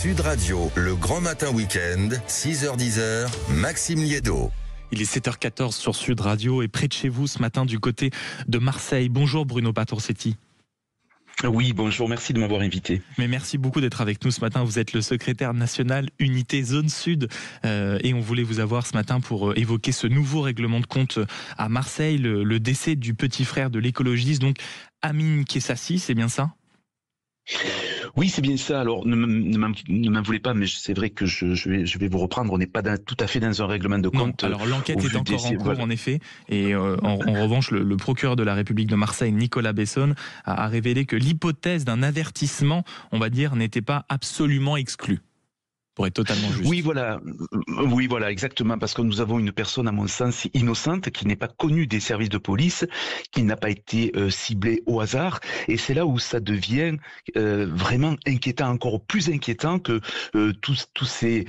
Sud Radio, le grand matin week-end, 6h-10h, Maxime Liédo. Il est 7h14 sur Sud Radio et près de chez vous ce matin du côté de Marseille. Bonjour Bruno Patorcetti. Oui, bonjour, merci de m'avoir invité. Mais merci beaucoup d'être avec nous ce matin. Vous êtes le secrétaire national Unité Zone Sud et on voulait vous avoir ce matin pour évoquer ce nouveau règlement de compte à Marseille, le décès du petit frère de l'écologiste, donc Amine Kessassi, c'est bien ça ? Oui, c'est bien ça. Alors, ne m'en voulez pas, mais c'est vrai que je vais vous reprendre. On n'est pas tout à fait dans un règlement de compte. Non, alors l'enquête est encore en cours, voilà. En effet. Et en revanche, le procureur de la République de Marseille, Nicolas Besson, a révélé que l'hypothèse d'un avertissement, on va dire, n'était pas absolument exclue. Pour être totalement juste. Oui, voilà, exactement, parce que nous avons une personne, à mon sens, innocente, qui n'est pas connue des services de police, qui n'a pas été ciblée au hasard, et c'est là où ça devient vraiment inquiétant, encore plus inquiétant que tous ces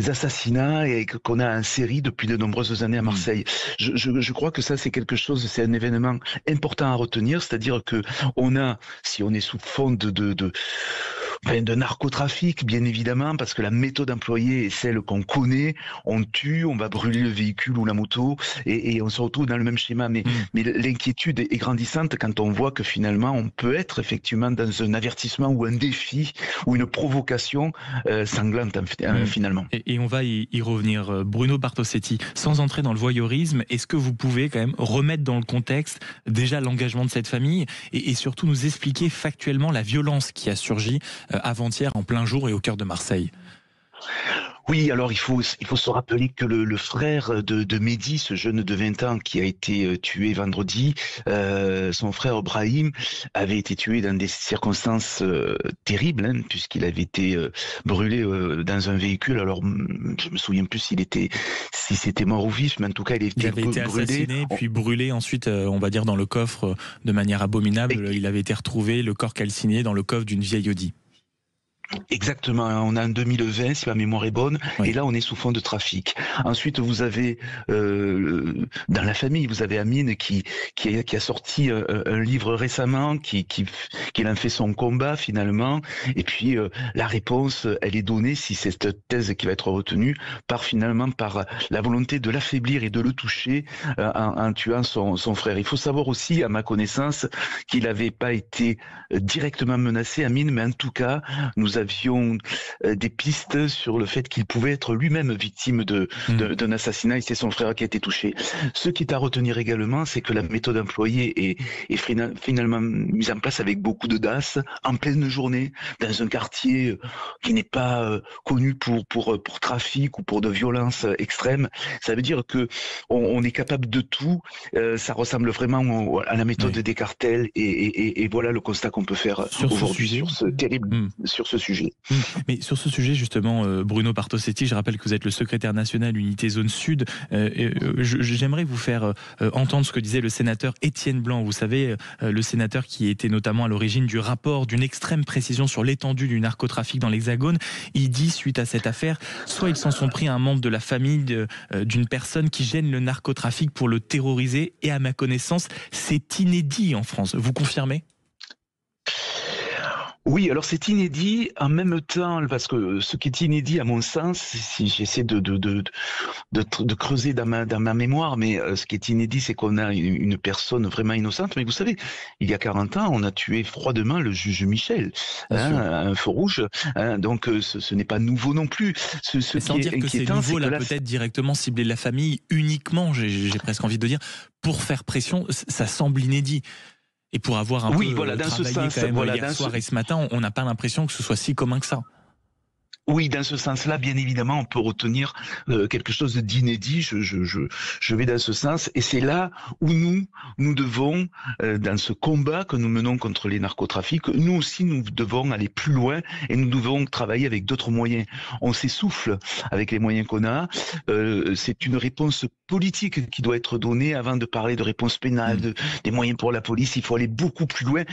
assassinats et qu'on a en série depuis de nombreuses années à Marseille. Je crois que ça, c'est quelque chose, c'est un événement important à retenir, c'est-à-dire que si on est sous fond de narcotrafic, bien évidemment, parce que la méthode employée est celle qu'on connaît. On tue, on va brûler le véhicule ou la moto, et on se retrouve dans le même schéma. Mais l'inquiétude est grandissante quand on voit que finalement, on peut être effectivement dans un avertissement ou un défi ou une provocation sanglante finalement. Et on va y revenir. Bruno Patorcetti, sans entrer dans le voyeurisme, est-ce que vous pouvez quand même remettre dans le contexte déjà l'engagement de cette famille et surtout nous expliquer factuellement la violence qui a surgi avant-hier en plein jour et au cœur de Marseille? Oui, alors il faut se rappeler que le frère de Mehdi, ce jeune de 20 ans qui a été tué vendredi, son frère Brahim avait été tué dans des circonstances terribles, puisqu'il avait été brûlé dans un véhicule. Alors je me souviens plus si c'était mort ou vif, mais en tout cas il avait été assassiné puis brûlé ensuite, on va dire dans le coffre de manière abominable. Il avait été retrouvé, le corps calciné dans le coffre d'une vieille Audi. Exactement, on a en 2020 si ma mémoire est bonne, oui. Et là on est sous fond de trafic. Ensuite vous avez dans la famille, vous avez Amine qui a sorti un livre récemment, qui en fait son combat finalement, et puis la réponse elle est donnée, si c'est cette thèse qui va être retenue, par la volonté de l'affaiblir et de le toucher en tuant son frère. Il faut savoir aussi, à ma connaissance, qu'il n'avait pas été directement menacé, Amine, mais en tout cas nous avions des pistes sur le fait qu'il pouvait être lui-même victime d'un assassinat, et c'est son frère qui a été touché. Ce qui est à retenir également, c'est que la méthode employée est finalement mise en place avec beaucoup d'audace, en pleine journée, dans un quartier qui n'est pas connu pour trafic ou pour de violences extrêmes. Ça veut dire que on est capable de tout. Ça ressemble vraiment à la méthode des cartels, et voilà le constat qu'on peut faire aujourd'hui sur ce sujet. Mais sur ce sujet justement, Bruno Patorcetti, je rappelle que vous êtes le secrétaire national Unité Zone Sud. J'aimerais vous faire entendre ce que disait le sénateur Étienne Blanc. Vous savez, le sénateur qui était notamment à l'origine du rapport d'une extrême précision sur l'étendue du narcotrafic dans l'Hexagone. Il dit, suite à cette affaire, soit ils s'en sont pris à un membre de la famille d'une personne qui gêne le narcotrafic pour le terroriser, et à ma connaissance, c'est inédit en France. Vous confirmez ? Oui, alors c'est inédit en même temps, parce que ce qui est inédit à mon sens, si j'essaie de creuser dans ma mémoire, mais ce qui est inédit, c'est qu'on a une personne vraiment innocente. Mais vous savez, il y a 40 ans, on a tué froidement le juge Michel, un feu rouge, donc ce n'est pas nouveau non plus. Sans dire que c'est nouveau, là, peut-être directement cibler la famille uniquement, j'ai presque envie de dire, pour faire pression, ça semble inédit. Et pour avoir un peu travaillé quand même hier soir et ce matin, on n'a pas l'impression que ce soit si commun que ça. Oui, dans ce sens-là, bien évidemment, on peut retenir quelque chose d'inédit. Je vais dans ce sens, et c'est là où nous devons, dans ce combat que nous menons contre les narcotrafics, nous aussi, nous devons aller plus loin, et nous devons travailler avec d'autres moyens. On s'essouffle avec les moyens qu'on a. C'est une réponse politique qui doit être donnée avant de parler de réponse pénale, des moyens pour la police. Il faut aller beaucoup plus loin.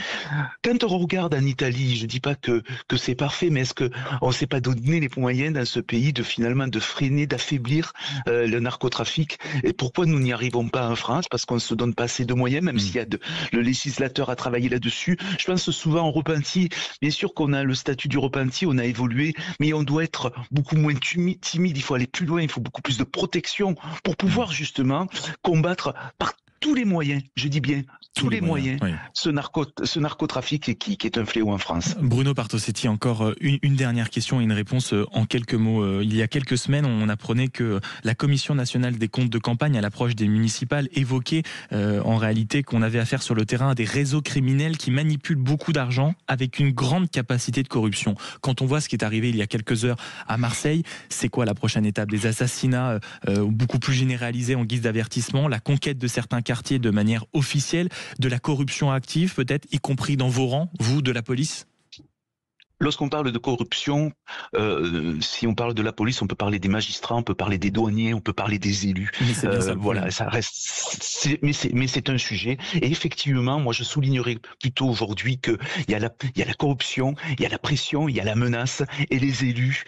Quand on regarde en Italie, je dis pas que c'est parfait, mais est-ce que on s'est pas donné donner les moyens dans ce pays de finalement de freiner, d'affaiblir le narcotrafic. Et pourquoi nous n'y arrivons pas en France? Parce qu'on ne se donne pas assez de moyens, même s'il y a le législateur a travaillé là-dessus. Je pense souvent au repenti. Bien sûr qu'on a le statut du repenti, on a évolué, mais on doit être beaucoup moins timide. Il faut aller plus loin, il faut beaucoup plus de protection pour pouvoir justement combattre par tous les moyens, je dis bien tous les moyens, oui. ce narcotrafic qui est un fléau en France. Bruno Bartosetti, encore une dernière question et une réponse en quelques mots. Il y a quelques semaines, on apprenait que la Commission nationale des comptes de campagne, à l'approche des municipales, évoquait en réalité qu'on avait affaire sur le terrain à des réseaux criminels qui manipulent beaucoup d'argent avec une grande capacité de corruption. Quand on voit ce qui est arrivé il y a quelques heures à Marseille, c'est quoi la prochaine étape? Des assassinats beaucoup plus généralisés en guise d'avertissement, la conquête de certains quartiers de manière officielle, de la corruption active peut-être, y compris dans vos rangs, vous, de la police? Lorsqu'on parle de corruption, si on parle de la police, on peut parler des magistrats, on peut parler des douaniers, on peut parler des élus. Voilà, ça reste. Mais c'est un sujet. Et effectivement, moi, je soulignerais plutôt aujourd'hui que il y a la corruption, il y a la pression, il y a la menace, et les élus,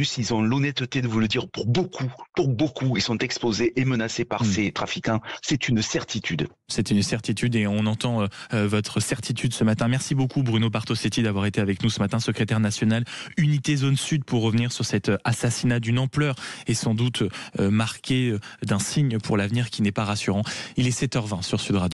s'ils ont l'honnêteté de vous le dire, pour beaucoup, ils sont exposés et menacés par ces trafiquants. C'est une certitude. C'est une certitude, et on entend votre certitude ce matin. Merci beaucoup, Bruno Bartosetti, d'avoir été avec nous ce matin, secrétaire national Unité Zone Sud, pour revenir sur cet assassinat d'une ampleur et sans doute marqué d'un signe pour l'avenir qui n'est pas rassurant. Il est 7h20 sur Sud Radio.